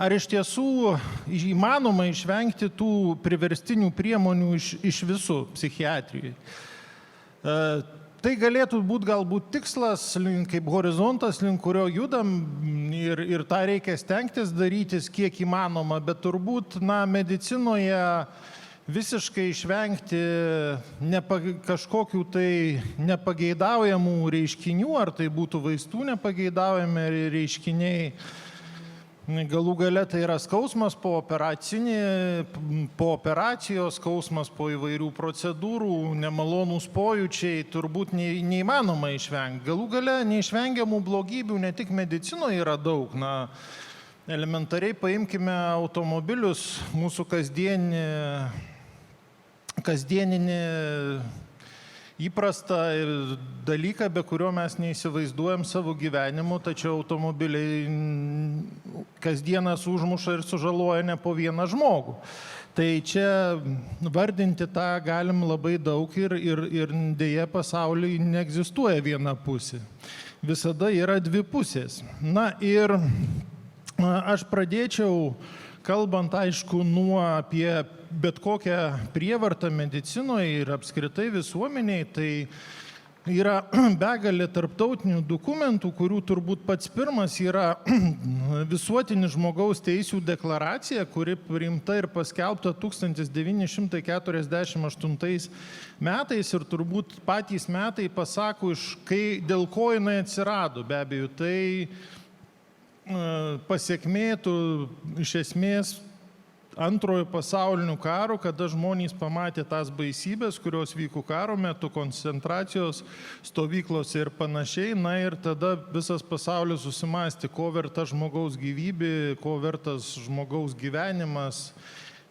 ar iš tiesų įmanoma išvengti tų priverstinių priemonių iš visų psichiatrijai. Tai galėtų būti galbūt tikslas, kaip horizontas, link kurio judam ir tą reikia stengtis darytis kiek įmanoma, bet turbūt medicinoje visiškai išvengti kažkokių tai nepageidaujamų reiškinių, ar tai būtų vaistų nepageidaujami reiškiniai. Galų gale tai yra skausmas po operacijos, skausmas po įvairių procedūrų, nemalonūs pojūčiai, turbūt neįmanoma išvengti. Galų gale neišvengiamų blogybių ne tik medicinoje yra daug. Elementariai paimkime automobilius, mūsų kasdieninį įprastą dalyką, be kurio mes neįsivaizduojam savo gyvenimu, tačiau automobiliai kasdienas užmuša ir sužaloja ne po vieną žmogų. Tai čia vardinti tą galim labai daug ir dėja pasaulyje neegzistuoja viena pusė. Visada yra dvi pusės. Ir aš pradėčiau, kalbant aišku apie bet kokią prievartą medicinoje ir apskritai visuomeniai, tai yra begalė tarptautinių dokumentų, kurių turbūt pats pirmas yra Visuotinis žmogaus teisių deklaracija, kuri priimta ir paskelbta 1948 metais ir turbūt patys metai pasako, dėl ko jinai atsirado. Be abejo, tai pasiekmėtų iš esmės Antrojo pasaulinio karo, kada žmonės pamatė tas baisybės, kurios vyko karo metu, koncentracijos stovyklose ir panašiai. Ir tada visas pasaulis susimąstė, ko verta žmogaus gyvybė, ko vertas žmogaus gyvenimas,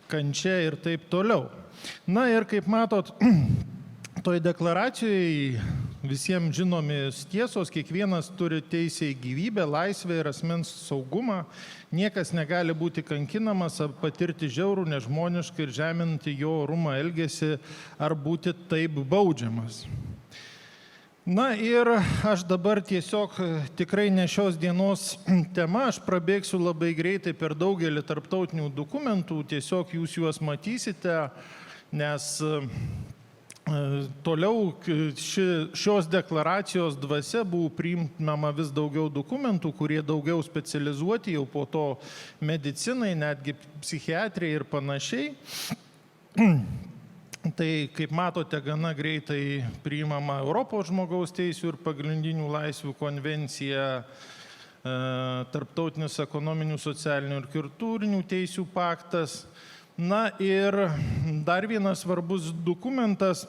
kančia ir taip toliau. Ir kaip matot, toj deklaracijoje visiems žinomis tiesos, kiekvienas turi teisę į gyvybę, laisvę ir asmens saugumą, niekas negali būti kankinamas ar patirti žiaurų, nežmonišką ir žeminti jo orumą elgesį ar būti taip baudžiamas. Ir aš dabar tiesiog tikrai ne šios dienos tema, aš prabėgsiu labai greitai per daugelį tarptautinių dokumentų, tiesiog jūs juos matysite, nes toliau šios deklaracijos dvasia buvo priimama vis daugiau dokumentų, kurie daugiau specializuoti jau po to medicinai, netgi psichiatrijai ir panašiai. Tai, kaip matote, gana greitai priimama Europos žmogaus teisių ir pagrindinių laisvių konvencija, Tarptautinis ekonominių, socialinių ir kultūrinių teisių paktas. Ir dar vienas svarbus dokumentas,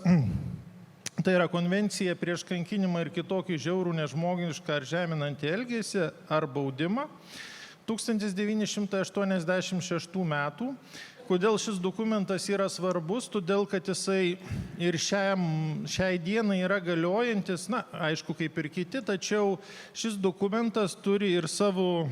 tai yra konvencija prieš kankinimą ir kitokį žiaurų, nežmogišką ar žeminantį elgesį ar baudimą 1986 metų. Kodėl šis dokumentas yra svarbus? Todėl, kad jisai ir šiai dienai yra galiojantis, aišku, kaip ir kiti, tačiau šis dokumentas turi ir savo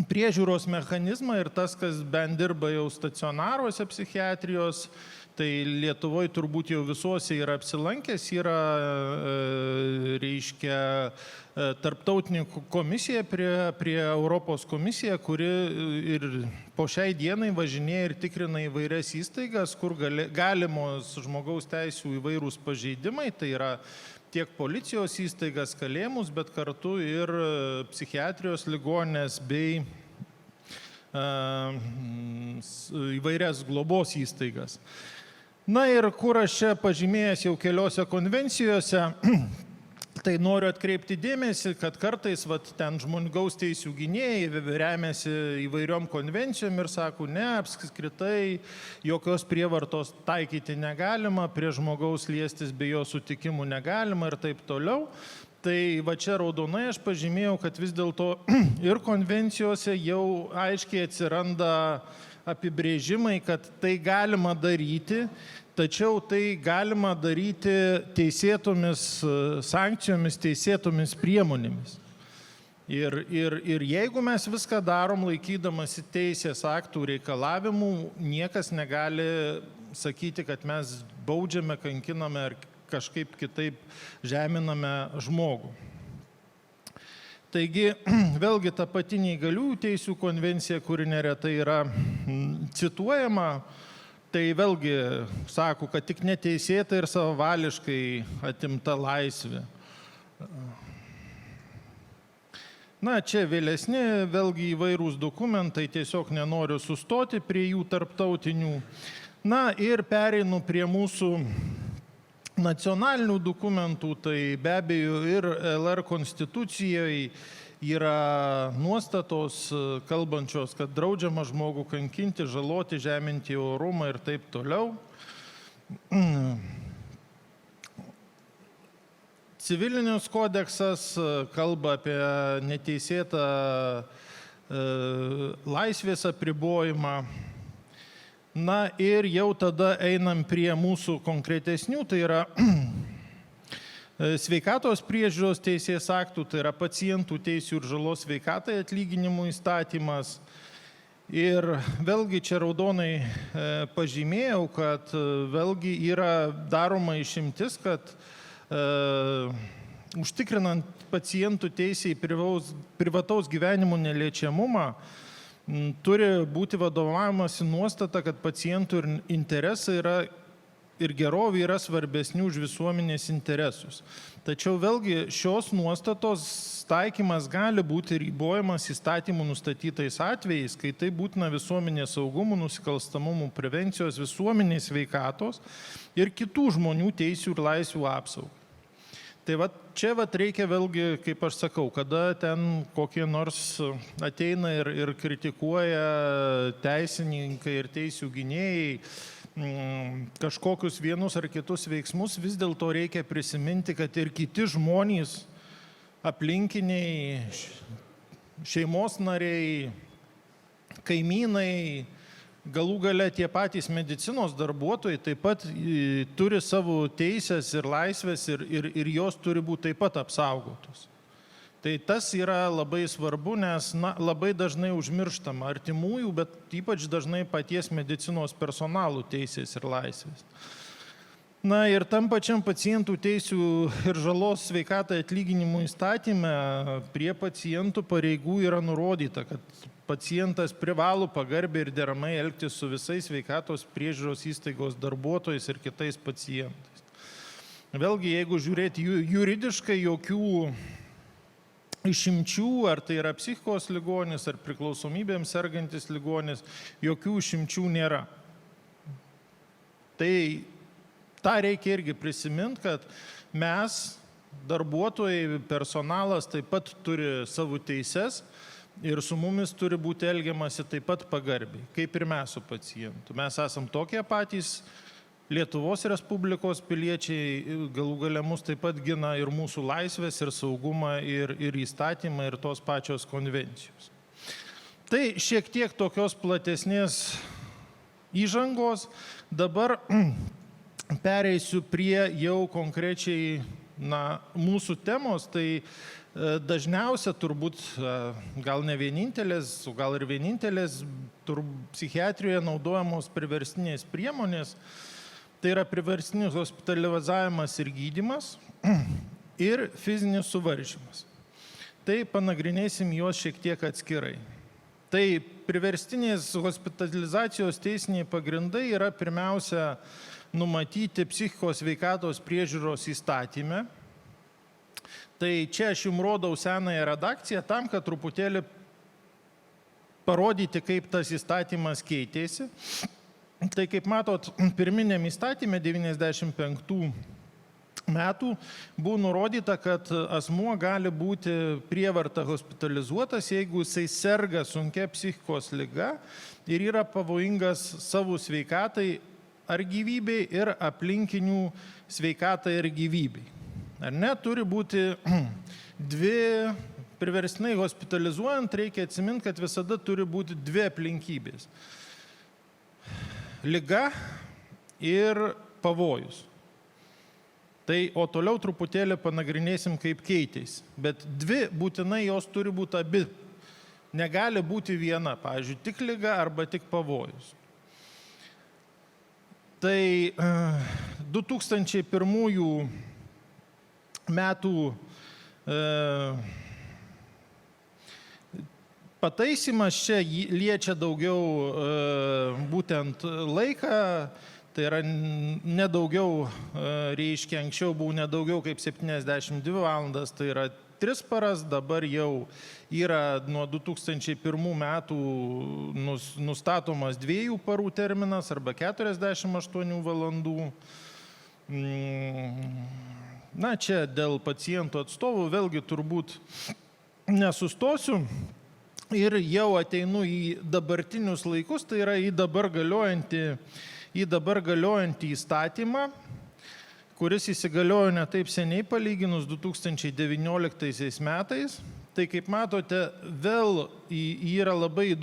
priežiūros mechanizmą ir tas, kas bent dirba jau stacionaruose psichiatrijos, tai Lietuvoje turbūt jau visuose yra apsilankęs, yra, tarptautinė komisija prie Europos komisija, kuri ir po šiai dienai važinėja ir tikrina įvairias įstaigas, kur galimos žmogaus teisių įvairūs pažeidimai, tai yra tiek policijos įstaigas, kalėjimus, bet kartu ir psichiatrijos ligoninės bei įvairias globos įstaigas. Ir kur aš čia pažymėjęs jau keliose konvencijose, tai noriu atkreipti dėmesį, kad kartais ten žmogaus teisių gynėjai remiasi įvairiom konvencijom ir sako, ne, apskritai jokios prievartos taikyti negalima, prie žmogaus liestis be jo sutikimų negalima ir taip toliau. Tai čia raudonai aš pažymėjau, kad vis dėlto ir konvencijose jau aiškiai atsiranda apibrėžimai, kad tai galima daryti, tačiau tai galima daryti teisėtomis sankcijomis, teisėtomis priemonėmis. Ir jeigu mes viską darom laikydamasi teisės aktų reikalavimų, niekas negali sakyti, kad mes baudžiame, kankiname ar kažkaip kitaip žeminame žmogų. Taigi, vėlgi ta pati neįgaliųjų teisių konvencija, kuri neretai yra cituojama, tai vėlgi sako, kad tik neteisėta ir savavališkai atimta laisvė. Na, čia vėlesni, vėlgi įvairūs dokumentai, tiesiog nenoriu sustoti prie jų tarptautinių. Na ir pereinu prie mūsų nacionalinių dokumentų, tai be abejo ir LR konstitucijoje yra nuostatos kalbančios, kad draudžiama žmogų kankinti, žaloti, žeminti orumą ir taip toliau. Civilinis kodeksas kalba apie neteisėtą laisvės apribojimą. Na ir jau tada einam prie mūsų konkretesnių, tai yra sveikatos priežiūros teisės aktų, tai yra pacientų teisių ir žalos sveikatai atlyginimų įstatymas. Ir vėlgi čia raudonai pažymėjau, kad vėlgi yra daroma išimtis, kad užtikrinant pacientų teisę į privataus gyvenimo neliečiamumą, turi būti vadovaujamasi nuostata, kad pacientų interesai yra ir gerovė yra svarbesni už visuomenės interesus. Tačiau vėlgi šios nuostatos taikymas gali būti ribojamas įstatymų nustatytais atvejais, kai tai būtina visuomenės saugumų, nusikalstamumų prevencijos, visuomenės sveikatos ir kitų žmonių teisių ir laisvių apsaugą. Tai čia reikia vėlgi, kaip aš sakau, kada ten kokie nors ateina ir kritikuoja teisininkai ir teisių gynėjai kažkokius vienus ar kitus veiksmus, vis dėlto reikia prisiminti, kad ir kiti žmonės, aplinkiniai, šeimos nariai, kaimynai, galų gale tie patys medicinos darbuotojai taip pat turi savo teisės ir laisvės ir jos turi būti taip pat apsaugotos. Tai tas yra labai svarbu, nes labai dažnai užmirštama artimųjų, bet ypač dažnai paties medicinos personalų teisės ir laisvės. Na ir tam pačiam pacientų teisių ir žalos sveikatai atlyginimų įstatyme prie pacientų pareigų yra nurodyta, kad pacientas privalo pagarbiai ir deramai elgtis su visais sveikatos priežiūros įstaigos darbuotojais ir kitais pacientais. Vėlgi, jeigu žiūrėti juridiškai, jokių išimčių, ar tai yra psichikos ligonis, ar priklausomybėms sergantis ligonis, jokių išimčių nėra. Tai tą reikia irgi prisiminti, kad mes, darbuotojai, personalas taip pat turi savo teises ir su mumis turi būti elgiamasi taip pat pagarbiai, kaip ir mes su pacientu. Mes esam tokie patys Lietuvos Respublikos piliečiai, galų gale mus taip pat gina ir mūsų laisvės, ir saugumą, ir įstatymą, ir tos pačios konvencijos. Tai šiek tiek tokios platesnės įžangos. Dabar pereisiu prie jau konkrečiai mūsų temos. Tai dažniausia turbūt, gal ne vienintelės, o gal ir vienintelės psichiatrijoje naudojamos priverstinės priemonės. Tai yra priverstinis hospitalizavimas ir gydymas ir fizinis suvaržymas. Tai panagrinėsim juos šiek tiek atskirai. Tai priverstinės hospitalizacijos teisiniai pagrindai yra pirmiausia numatyti psichikos sveikatos priežiūros įstatyme. Tai čia aš jums rodau senąją redakciją tam, kad truputėlį parodyti, kaip tas įstatymas keitėsi. Tai kaip matot, pirminiam įstatymė 95 metų buvo nurodyta, kad asmuo gali būti prievarta hospitalizuotas, jeigu jisai serga sunkia psichikos liga ir yra pavojingas savo sveikatai ar gyvybei ir aplinkinių sveikatai ir gyvybei. Ar ne, turi būti dvi, priverstinai hospitalizuojant, reikia atsiminti, kad visada turi būti dvi aplinkybės. Liga ir pavojus. Tai, o toliau truputėlį panagrinėsim, kaip keitėsi. Bet dvi būtinai jos turi būti abi. Negali būti viena, pavyzdžiui, tik liga arba tik pavojus. Tai 2001 metų Pataisimas čia liečia daugiau būtent laiką, tai yra nedaugiau, reiškia, anksčiau buvo nedaugiau kaip 72 valandas, tai yra 3 paras, dabar jau yra nuo 2001 metų nustatomas 2 parų terminas arba 48 valandų. Na, čia dėl pacientų atstovų vėlgi turbūt nesustosiu ir jau ateinu į dabartinius laikus, tai yra į dabar galiojantį įstatymą, kuris įsigaliojo ne taip seniai palyginus 2019 metais. Tai kaip matote, vėl yra labai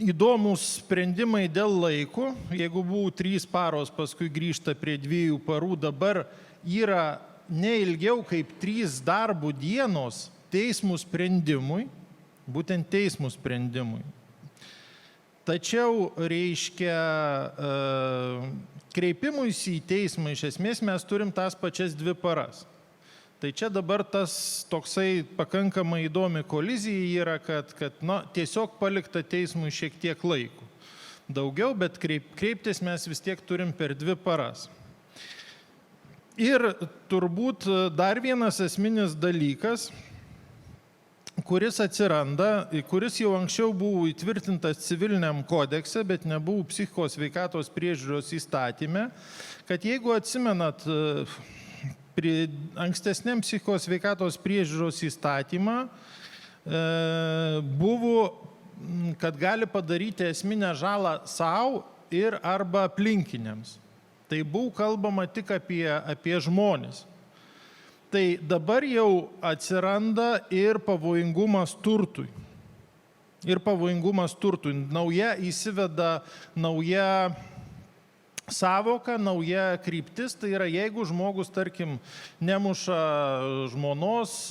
įdomus sprendimai dėl laiko. Jeigu buvo 3 paros, paskui grįžta prie 2 parų, dabar yra ne ilgiau kaip 3 darbo dienos teismų sprendimui, būtent teismų sprendimui. Tačiau, reiškia, kreipimuisi į teismą iš esmės mes turim tas pačias 2 paras. Tai čia dabar tas toksai pakankamai įdomi kolizija yra, kad tiesiog palikta teismui šiek tiek laiko. Daugiau, bet kreiptis mes vis tiek turim per 2 paras. Ir turbūt dar vienas esminis dalykas, kuris atsiranda, kuris jau anksčiau buvo įtvirtintas civiliniam kodekse, bet nebuvo psichikos sveikatos priežiūros įstatyme, kad jeigu atsimenat ankstesniam psichikos sveikatos priežiūros įstatymą, buvo, kad gali padaryti esminę žalą savo ir arba aplinkiniams. Tai buvo kalbama tik apie žmones. Tai dabar jau atsiranda ir pavojingumas turtui. Įsiveda nauja savoka, nauja kryptis, tai yra jeigu žmogus, tarkim, nemuša žmonos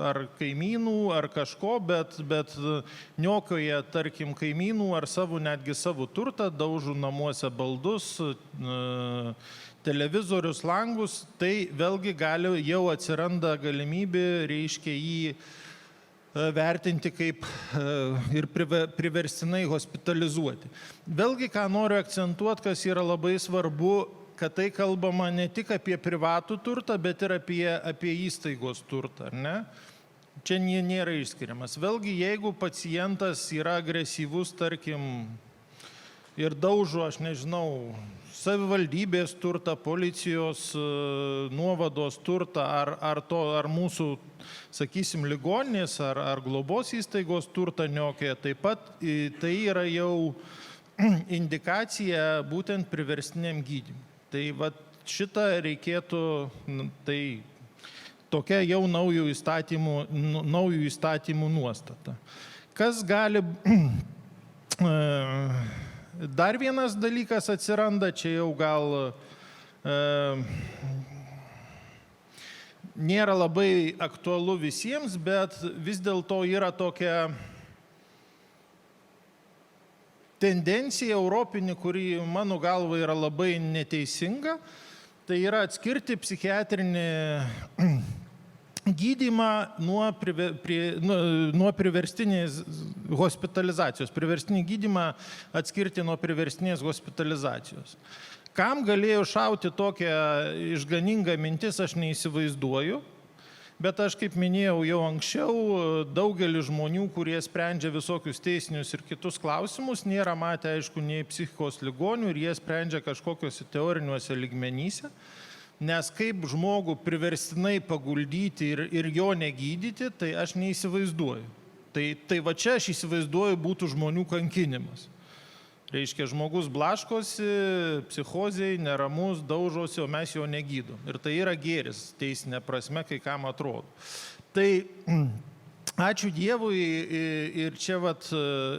ar kaimynų ar kažko, bet niokioja, tarkim, kaimynų ar netgi savo turtą, daužo namuose baldus, televizorius, langus, tai vėlgi jau atsiranda galimybė, reiškia, jį vertinti kaip ir priverstinai hospitalizuoti. Vėlgi, ką noriu akcentuoti, kas yra labai svarbu, kad tai kalbama ne tik apie privatų turtą, bet ir apie įstaigos turtą, ar ne? Čia nėra išskiriamas. Vėlgi, jeigu pacientas yra agresyvus, tarkim, ir daužo, aš nežinau, savivaldybės turtą, policijos nuovados turtą, ar mūsų, sakysim, ligoninės, ar globos įstaigos turtą niokėja, taip pat tai yra jau indikacija būtent priverstiniam gydymui. Tai šitą reikėtų, tai tokia jau naujų įstatymų nuostata. Kas gali... Dar vienas dalykas atsiranda, čia jau gal nėra labai aktualu visiems, bet vis dėlto yra tokia tendencija europinė, kuri mano galva yra labai neteisinga, tai yra atskirti psichiatrinį gydymą nuo priverstinės hospitalizacijos. Priverstinį gydymą atskirti nuo priverstinės hospitalizacijos. Kam galėjo šauti tokią išganingą mintis, aš neįsivaizduoju, bet aš, kaip minėjau jau anksčiau, daugelis žmonių, kurie sprendžia visokius teisinius ir kitus klausimus, nėra matę, aišku, nei psichikos ligonių ir jie sprendžia kažkokiuose teoriniuose lygmenyse. Nes kaip žmogų priverstinai paguldyti ir jo negydyti, tai aš neįsivaizduoju. Tai va čia aš įsivaizduoju būtų žmonių kankinimas. Reiškia, žmogus blaškosi, psichozei, neramus, daužosi, o mes jo negydom. Ir tai yra gėris teisinė prasme, kai kam atrodo. Tai ačiū Dievui ir čia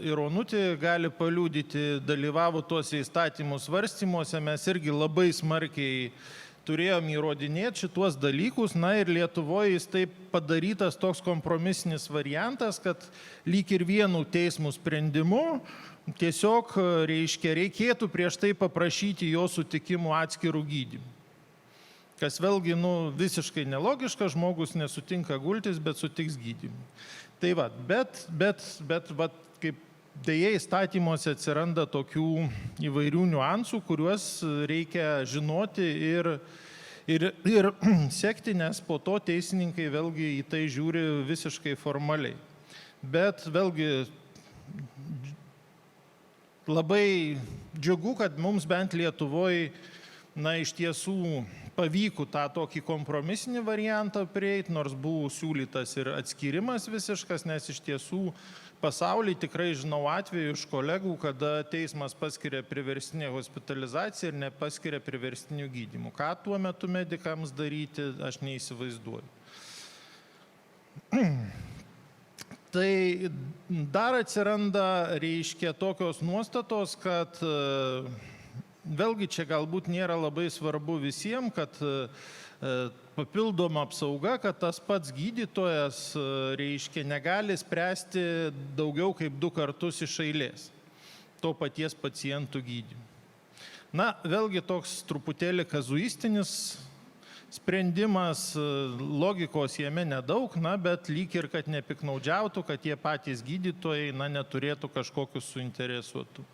ir Onutė gali paliudyti, dalyvavo tuose įstatymų svarstymuose, mes irgi labai smarkiai turėjom įrodinėti šituos dalykus, na ir Lietuvoje jis taip padarytas toks kompromisinis variantas, kad lyg ir vienu teismų sprendimu tiesiog, reiškia, reikėtų prieš tai paprašyti jo sutikimų atskirų gydymų. kas vėlgi visiškai nelogiška, žmogus nesutinka gultis, bet sutiks gydymui. Tai va, bet kaip dėja įstatymuose atsiranda tokių įvairių niuansų, kuriuos reikia žinoti ir sekti, nes po to teisininkai vėlgi į tai žiūri visiškai formaliai. Bet vėlgi labai džiugu, kad mums bent Lietuvoje iš tiesų pavyko tą tokį kompromisinį variantą prieiti, nors buvo siūlytas ir atskyrimas visiškas, nes iš tiesų pasaulyje tikrai žinau atvejų iš kolegų, kada teismas paskiria priverstinę hospitalizaciją ir nepaskiria priverstinių gydymų. Ką tuo metu medikams daryti, aš neįsivaizduoju. Tai dar atsiranda, reiškia, tokios nuostatos, kad vėlgi čia galbūt nėra labai svarbu visiems, kad papildoma apsauga, kad tas pats gydytojas, reiškia, negali spręsti daugiau kaip 2 kartus iš eilės to paties pacientų gydymų. Na, vėlgi toks truputėlį kazuistinis sprendimas, logikos jame nedaug, bet lyg ir kad nepiknaudžiautų, kad tie patys gydytojai neturėtų kažkokius suinteresuotų.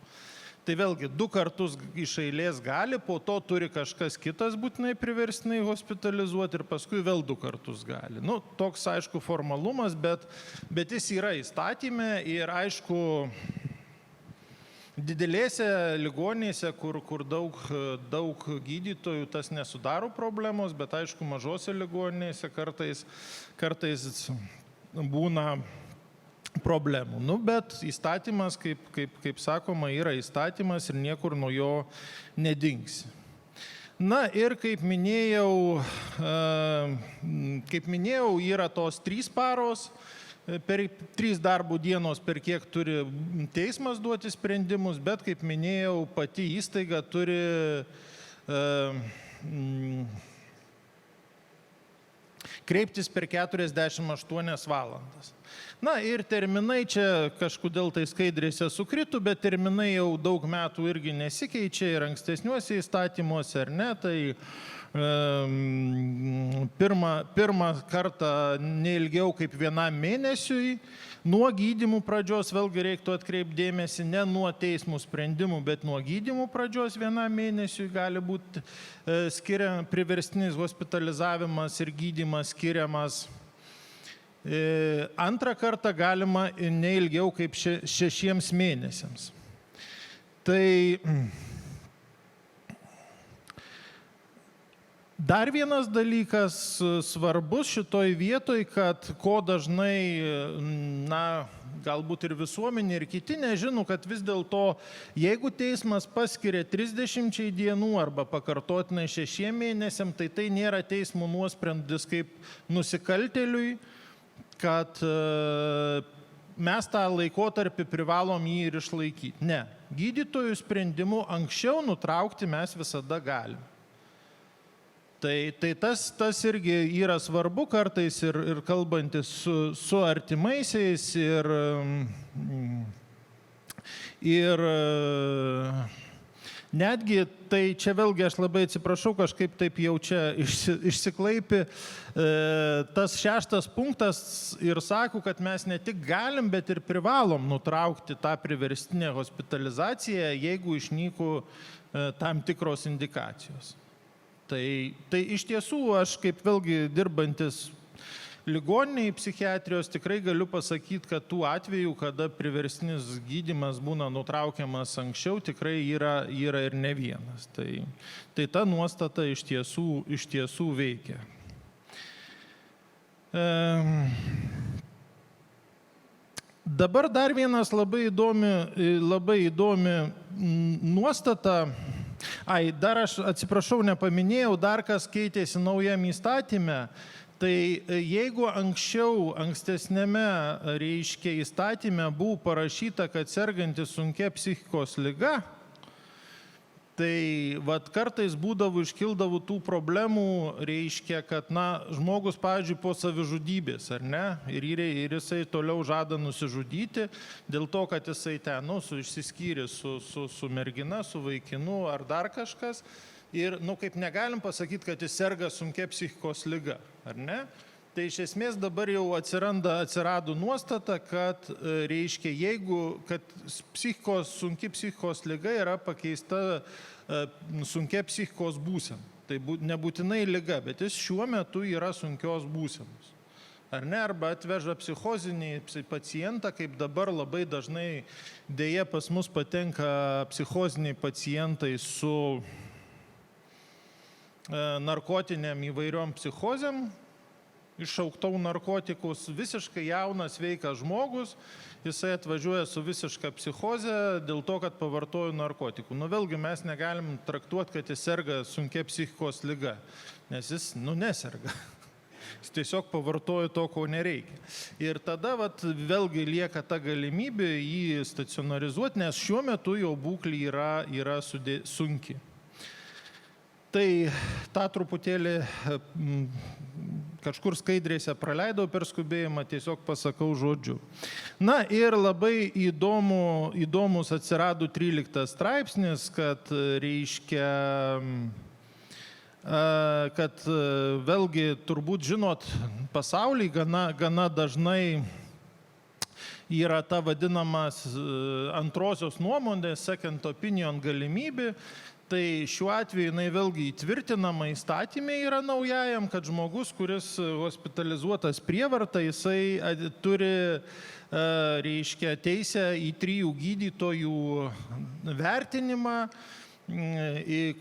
Tai vėlgi 2 kartus iš eilės gali, po to turi kažkas kitas būtinai priverstinai hospitalizuoti ir paskui vėl 2 kartus gali. Toks aišku formalumas, bet jis yra įstatyme ir aišku didelėse ligoninėse, kur daug gydytojų, tas nesudaro problemos, bet aišku mažose ligoninėse kartais būna problemų. Bet įstatymas, kaip sakoma, yra įstatymas ir niekur nuo jo nedingsi. Na ir kaip minėjau, yra tos 3 paros, per 3 darbo dienos, per kiek turi teismas duoti sprendimus, bet kaip minėjau, pati įstaiga turi kreiptis per 48 valandas. Na ir terminai čia kažkodėl tai skaidrėse sukrito, bet terminai jau daug metų irgi nesikeičia ir ankstesniuose įstatymuose, ar ne, tai pirmą kartą neilgiau kaip 1 mėnesiui, nuo gydymų pradžios, vėlgi reiktų atkreipti dėmesį, ne nuo teismų sprendimų, bet nuo gydymų pradžios 1 mėnesiui gali būti priverstinis hospitalizavimas ir gydymas skiriamas. Antrą kartą galima neilgiau kaip 6 mėnesiams. Tai dar vienas dalykas svarbus šitoj vietoj, kad ko dažnai, galbūt ir visuomenė, ir kiti nežino, kad vis dėlto, jeigu teismas paskiria 30 dienų arba pakartotinai 6 mėnesiam, tai nėra teismo nuosprendis kaip nusikaltėliui, kad mes tą laikotarpį privalom jį ir išlaikyti. Ne, gydytojų sprendimu anksčiau nutraukti mes visada galim. Tai tas irgi yra svarbu kartais ir kalbantis su artimaisiais ir netgi, tai čia vėlgi aš labai atsiprašau, kažkaip taip jau čia išsiklaipi, tas 6 punktas ir sako, kad mes ne tik galim, bet ir privalom nutraukti tą priverstinę hospitalizaciją, jeigu išnyko tam tikros indikacijos. Tai iš tiesų aš kaip vėlgi dirbantis ligoniniai psichiatrijos tikrai galiu pasakyti, kad tų atvejų, kada priverstinis gydymas būna nutraukiamas anksčiau, tikrai yra ir ne vienas. Tai ta nuostata iš tiesų veikia. Dabar dar vienas labai įdomi nuostata. Dar aš atsiprašau, nepaminėjau, dar kas keitėsi naujam įstatyme. Tai jeigu ankstesnėme, reiškia, įstatyme buvo parašyta, kad sergantis sunkia psichikos liga, tai kartais iškildavo tų problemų, reiškia, kad žmogus, pavyzdžiui, po savižudybės, ar ne, ir jisai toliau žada nusižudyti, dėl to, kad jisai ten išsiskyrė su mergina, su vaikinu ar dar kažkas. Ir, kaip negalim pasakyti, kad jis serga sunkia psichikos liga, ar ne? Tai iš esmės dabar jau atsirado nuostata, kad reiškia, kad sunki psichikos liga yra pakeista sunkia psichikos būsena. Tai nebūtinai liga, bet jis šiuo metu yra sunkios būsenos. Ar ne? Arba atveža psichozinį pacientą, kaip dabar labai dažnai dėja pas mus patenka psichoziniai pacientai su narkotiniam įvairiom psichozėm, iššauktau narkotikus, visiškai jaunas, sveikas žmogus, jisai atvažiuoja su visiška psichoze dėl to, kad pavartojo narkotikų. Vėlgi mes negalim traktuoti, kad jis serga sunkia psichikos liga, nes jis, neserga. Jis tiesiog pavartojo to, ko nereikia. Ir tada vėlgi lieka ta galimybė jį stacionarizuoti, nes šiuo metu jo būklė yra sunki. Tai tą truputėlį kažkur skaidrėse praleidau per skubėjimą, tiesiog pasakau žodžiu. Ir labai įdomus atsirado 13 straipsnis, kad reiškia, kad vėlgi turbūt žinot, pasaulyje gana dažnai yra ta vadinamas antrosios nuomonės, second opinion galimybė. Tai šiuo atveju jinai vėlgi įtvirtinama įstatymė yra naujajam, kad žmogus, kuris hospitalizuotas prievarta, jisai turi, reiškia, teisę į 3 gydytojų vertinimą,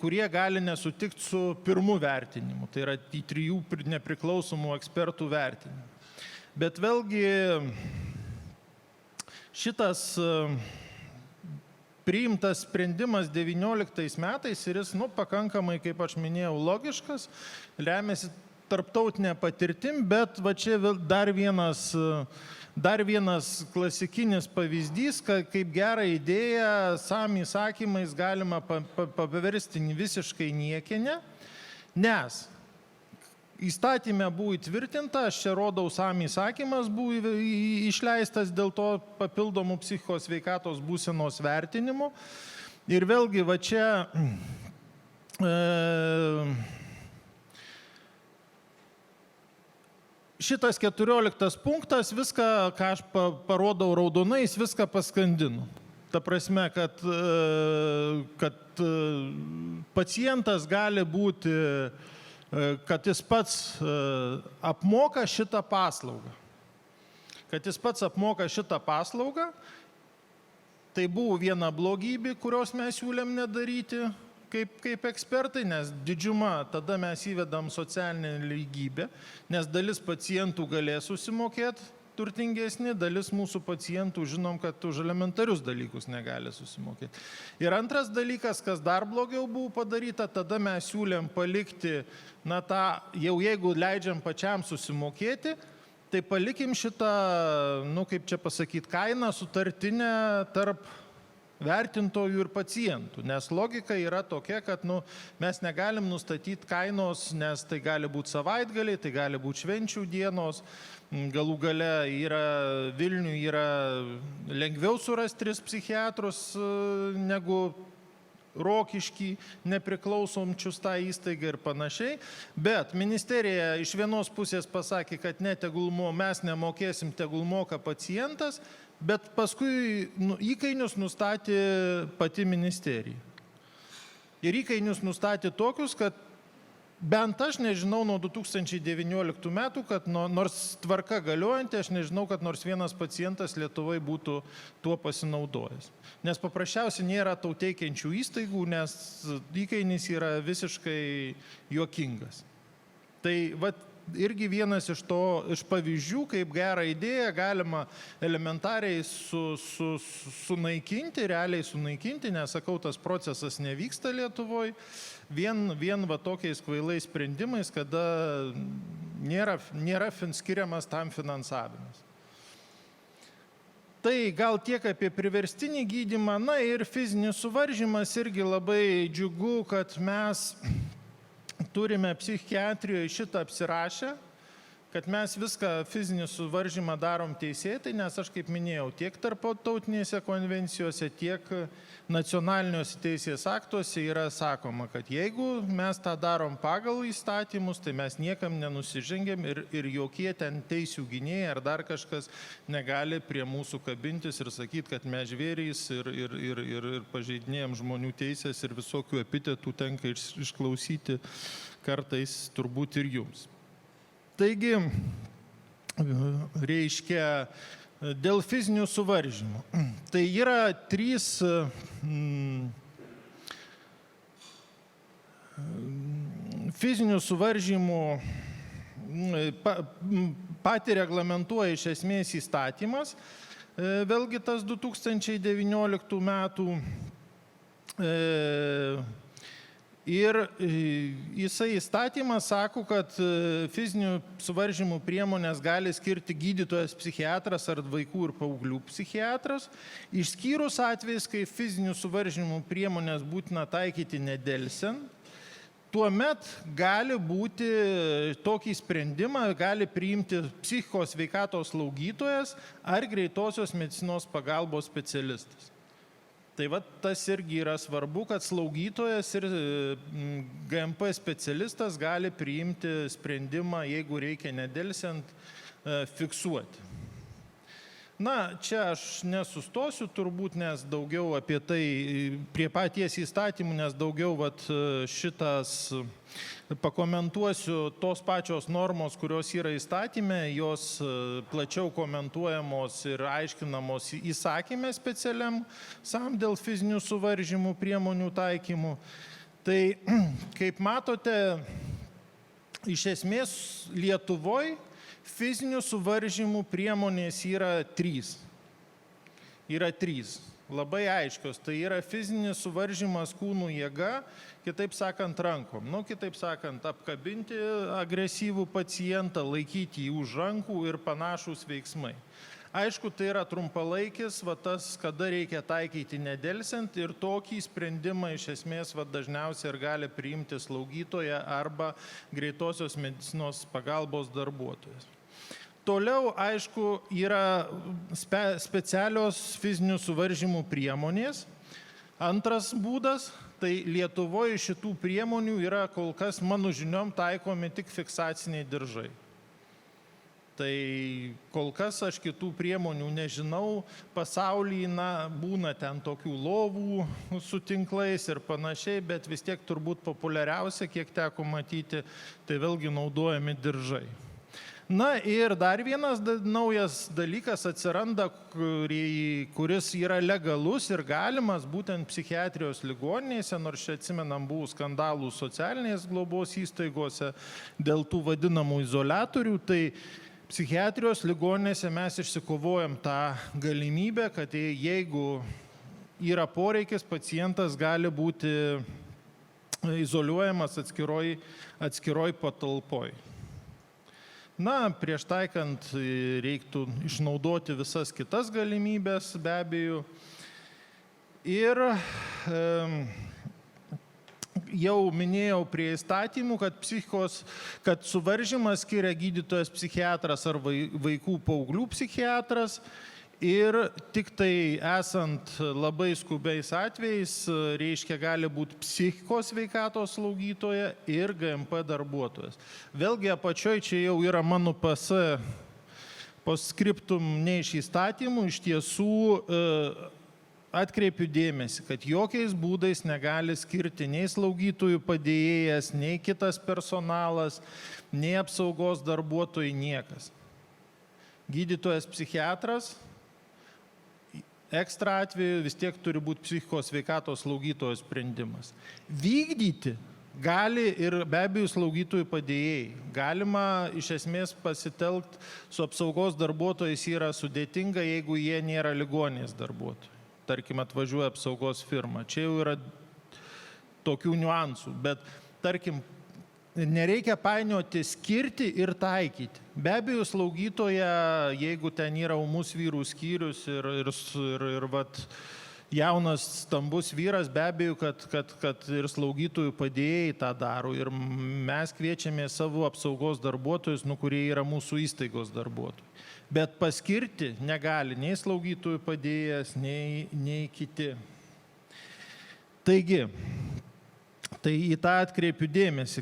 kurie gali nesutikti su pirmu vertinimu. Tai yra į 3 nepriklausomų ekspertų vertinimu. Bet vėlgi šitas priimtas sprendimas 19 metais ir jis, pakankamai, kaip aš minėjau, logiškas, remiasi tarptautinė patirtim, bet čia dar vienas klasikinis pavyzdys, kaip gerą idėją SAM įsakymais galima paversti visiškai niekinę, nes įstatymė buvo įtvirtinta, aš čia rodau SAM įsakymas buvo išleistas dėl to papildomų psichikos sveikatos būsenos vertinimo. Ir vėlgi čia šitas 14 punktas, viską, ką aš parodau raudonais, viską paskandinu. Ta prasme, kad pacientas gali būti, kad jis pats apmoka šitą paslaugą. Tai buvo viena blogybė, kurios mes siūlėm nedaryti kaip ekspertai, nes didžiuma tada mes įvedam socialinę lygybę, nes dalis pacientų galės susimokėti turtingesni, dalis mūsų pacientų žinom, kad už elementarius dalykus negali susimokėti. Ir antras dalykas, kas dar blogiau buvo padaryta, tada mes siūlėm palikti, jau jeigu leidžiam pačiam susimokėti, tai palikim šitą, kaip čia pasakyti, kainą sutartinę tarp vertintojų ir pacientų, nes logika yra tokia, kad mes negalim nustatyti kainos, nes tai gali būti savaitgaliai, tai gali būti švenčių dienos, galų gale Vilniuje yra lengviau surasti 3 psichiatrus negu Rokiškį, nepriklausomčius tą įstaigą ir panašiai, bet ministerija iš vienos pusės pasakė, kad mes nemokėsim, tegul moka pacientas, bet paskui įkainius nustatė pati ministerija. Ir įkainius nustatė tokius, kad bent aš nežinau nuo 2019 metų, kad nors tvarka galiojanti, aš nežinau, kad nors vienas pacientas Lietuvoje būtų tuo pasinaudojęs. Nes paprasčiausiai nėra tau teikiančių įstaigų, nes įkainis yra visiškai juokingas. Tai irgi vienas iš pavyzdžių, kaip gerą idėją galima elementariai realiai sunaikinti, nes, sakau, tas procesas nevyksta Lietuvoje, vien tokiais kvailais sprendimais, kada nėra skiriamas tam finansavimas. Tai gal tiek apie priverstinį gydymą, ir fizinis suvaržymas irgi labai džiugu, kad mes turime psichiatrijoje šitą apsirašę, kad mes viską fizinį suvaržymą darom teisėtai, nes aš kaip minėjau, tiek tarptautinėse konvencijose, tiek nacionaliniuose teisės aktuose yra sakoma, kad jeigu mes tą darom pagal įstatymus, tai mes niekam nenusižengiam ir jokie ten teisių gynėjai ar dar kažkas negali prie mūsų kabintis ir sakyti, kad mes žvėrys ir pažeidinėjam žmonių teisės ir visokių epitetų tenka išklausyti kartais turbūt ir jums. Taigi, reiškia, dėl fizinių suvaržymų. Tai yra 3 fizinių suvaržymų patį reglamentuoja iš esmės įstatymas. Vėlgi tas 2019 metų ir jisai įstatymas sako, kad fizinių suvaržymų priemonės gali skirti gydytojas psichiatras ar vaikų ir paauglių psichiatras, išskyrus atvejais, kai fizinių suvaržymų priemonės būtina taikyti nedelsiant. Tuomet gali būti tokį sprendimą, gali priimti psichikos sveikatos slaugytojas ar greitosios medicinos pagalbos specialistas. Tai va, tas irgi yra svarbu, kad slaugytojas ir GMP specialistas gali priimti sprendimą, jeigu reikia nedelsiant fiksuoti. Na, čia aš nesustosiu turbūt, nes daugiau apie tai prie paties įstatymų, nes daugiau šitas pakomentuosiu tos pačios normos, kurios yra įstatyme, jos plačiau komentuojamos ir aiškinamos įsakyme specialiam SAM dėl fizinių suvaržymų priemonių taikymų. Tai, kaip matote, iš esmės Lietuvoje fizinių suvaržymų priemonės yra 3. Yra 3. Labai aiškios. Tai yra fizinis suvaržymas kūnų jėga, kitaip sakant, rankom. Kitaip sakant, apkabinti agresyvų pacientą, laikyti jį už rankų ir panašūs veiksmai. Aišku, tai yra trumpalaikis, tas, kada reikia taikyti nedelsiant ir tokį sprendimą iš esmės dažniausiai ir gali priimti slaugytoja arba greitosios medicinos pagalbos darbuotojas. Toliau, aišku, yra specialios fizinių suvaržymų priemonės. Antras būdas, tai Lietuvoje šitų priemonių yra kol kas, mano žiniom, taikomi tik fiksaciniai diržai. Tai kol kas aš kitų priemonių nežinau, pasaulyje būna ten tokių lovų su tinklais ir panašiai, bet vis tiek turbūt populiariausia, kiek teko matyti, tai vėlgi naudojami diržai. Na ir dar vienas naujas dalykas atsiranda, kuris yra legalus ir galimas būtent psichiatrijos ligoninėse, nors čia atsimenam buvo skandalų socialinės globos įstaigose dėl tų vadinamų izoliatorių, tai psichiatrijos ligoninėse mes išsikovojam tą galimybę, kad jeigu yra poreikis, pacientas gali būti izoliuojamas atskiroj patalpoj. Na, prieš taikant reiktų išnaudoti visas kitas galimybės, be abejo. Ir jau minėjau prie įstatymų, kad suvaržymą skiria gydytojas psichiatras ar vaikų paauglių psichiatras. Ir tik tai esant labai skubiais atvejais, reiškia, gali būti psichikos sveikatos slaugytoja ir GMP darbuotojas. Vėlgi apačioj čia jau yra mano postscriptum ne iš įstatymų, iš tiesų atkreipiu dėmesį, kad jokiais būdais negali skirti nei slaugytojų padėjėjas, nei kitas personalas, nei apsaugos darbuotojai, niekas. Gydytojas psichiatras, ekstra atveju vis tiek turi būti psichikos sveikatos slaugytojos sprendimas. Vykdyti gali ir be abejo slaugytojų padėjėjai. Galima iš esmės pasitelkti su apsaugos darbuotojais yra sudėtinga, jeigu jie nėra ligoninės darbuotojai. Tarkim, atvažiuoja apsaugos firma. Čia jau yra tokių niuansų, bet tarkim, nereikia painioti skirti ir taikyti. Be abejo, slaugytoja, jeigu ten yra ūmus vyrų skyrius ir jaunas, stambus vyras, be abejo, kad ir slaugytojų padėjėjai tą daro. Ir mes kviečiame savo apsaugos darbuotojus, kurie yra mūsų įstaigos darbuotojai. Bet paskirti negali nei slaugytojų padėjėjas, nei kiti. Taigi, tai į tą atkreipiu dėmesį,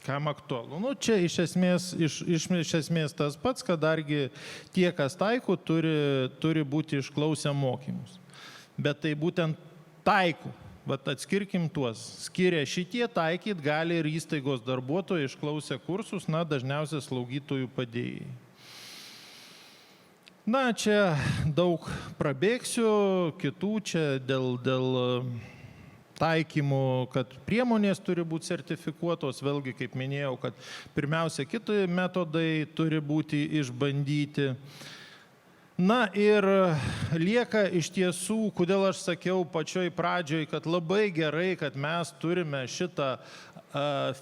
kam aktualu. Čia iš esmės tas pats, kadangi tie, kas taiko, turi būti išklausę mokymus. Bet tai būtent taiko. Vat atskirkim tuos. Skiria šitie taikyt gali ir įstaigos darbuotojai išklausę kursus, dažniausiai slaugytojų padėjėjai. Čia daug prabėgsiu, kitų čia dėl taikymų, kad priemonės turi būti sertifikuotos, vėlgi, kaip minėjau, kad pirmiausia, kiti metodai turi būti išbandyti. Ir lieka iš tiesų, kodėl aš sakiau pačioj pradžioj, kad labai gerai, kad mes turime šitą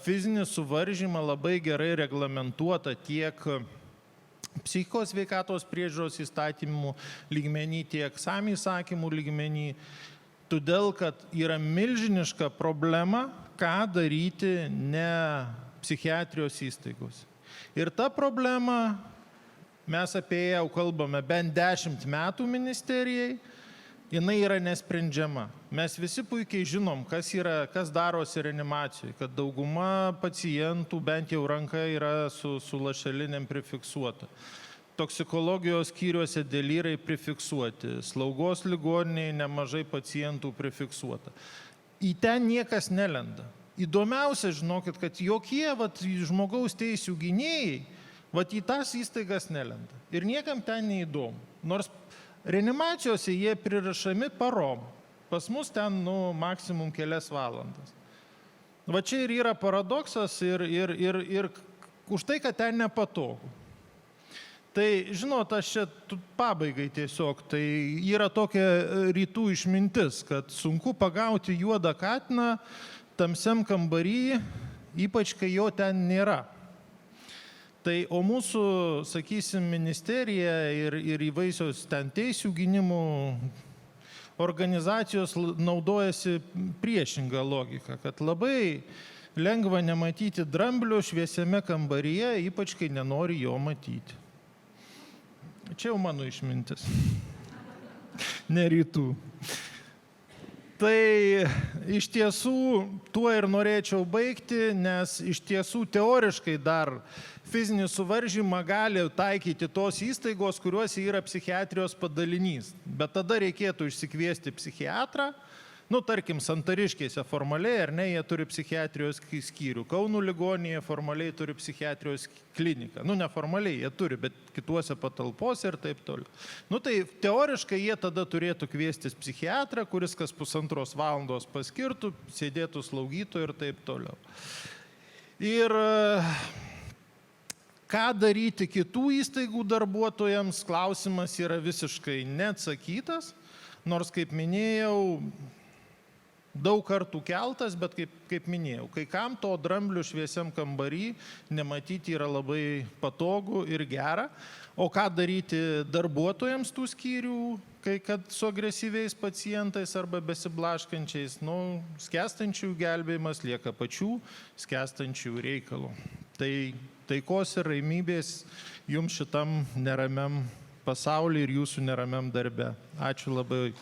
fizinį suvaržymą labai gerai reglamentuotą tiek psichikos sveikatos priežiūros įstatymų lygmenį, tiek SAMI įsakymų lygmenį, todėl, kad yra milžiniška problema, ką daryti ne psichiatrijos įstaigos. Ir ta problema, mes apie ją jau kalbame bent 10 metų ministerijai, jinai yra nesprendžiama. Mes visi puikiai žinom, kas darosi reanimacijoje, kad dauguma pacientų bent jau ranka yra su lašelinėm prifiksuota. Toksikologijos skyriuose delyrai prifiksuoti, slaugos ligoninėje nemažai pacientų prifiksuota. Į ten niekas nelenda. Įdomiausia, žinokit, kad jokie žmogaus teisių gynėjai į tas įstaigas nelenda. Ir niekam ten neįdomu. Nors reanimacijose jie prirašami parom. Pas mus ten maksimum kelias valandas. Čia ir yra paradoksas ir už tai, kad ten nepatogu. Tai, žinot, aš čia pabaigai tiesiog, tai yra tokia rytų išmintis, kad sunku pagauti juodą katiną tamsiam kambarį, ypač kai jo ten nėra. Tai, o mūsų, sakysim, ministerija ir įvairios ten teisių gynimų organizacijos naudojasi priešingą logiką, kad labai lengva nematyti dramblio šviesiame kambaryje, ypač kai nenori jo matyti. Čia jau mano išmintis. Ne rytų. Tai iš tiesų tuo ir norėčiau baigti, nes iš tiesų teoriškai dar fizinį suvaržymą gali taikyti tos įstaigos, kuriuose yra psichiatrijos padalinys. Bet tada reikėtų išsikviesti psichiatrą, tarkim, Santariškėse formaliai, ar ne, jie turi psichiatrijos skyrių. Kauno ligoninėje formaliai turi psichiatrijos kliniką. Neformaliai jie turi, bet kituose patalpose ir taip toliau. Tai teoriškai jie tada turėtų kviestis psichiatrą, kuris kas 1,5 valandos paskirtų, sėdėtų slaugytojų ir taip toliau. Ir ką daryti kitų įstaigų darbuotojams, klausimas yra visiškai neatsakytas, nors, kaip minėjau, daug kartų keltas, bet kaip minėjau, kai kam to dramblių šviesiam kambarį nematyti yra labai patogu ir gera. O ką daryti darbuotojams tų skyrių, kad su agresyviais pacientais arba besiblaškančiais, skęstančių gelbėjimas lieka pačių skęstančių reikalų. Tai taikos ir ramybės jums šitam neramiam pasauly ir jūsų neramiam darbe. Ačiū labai.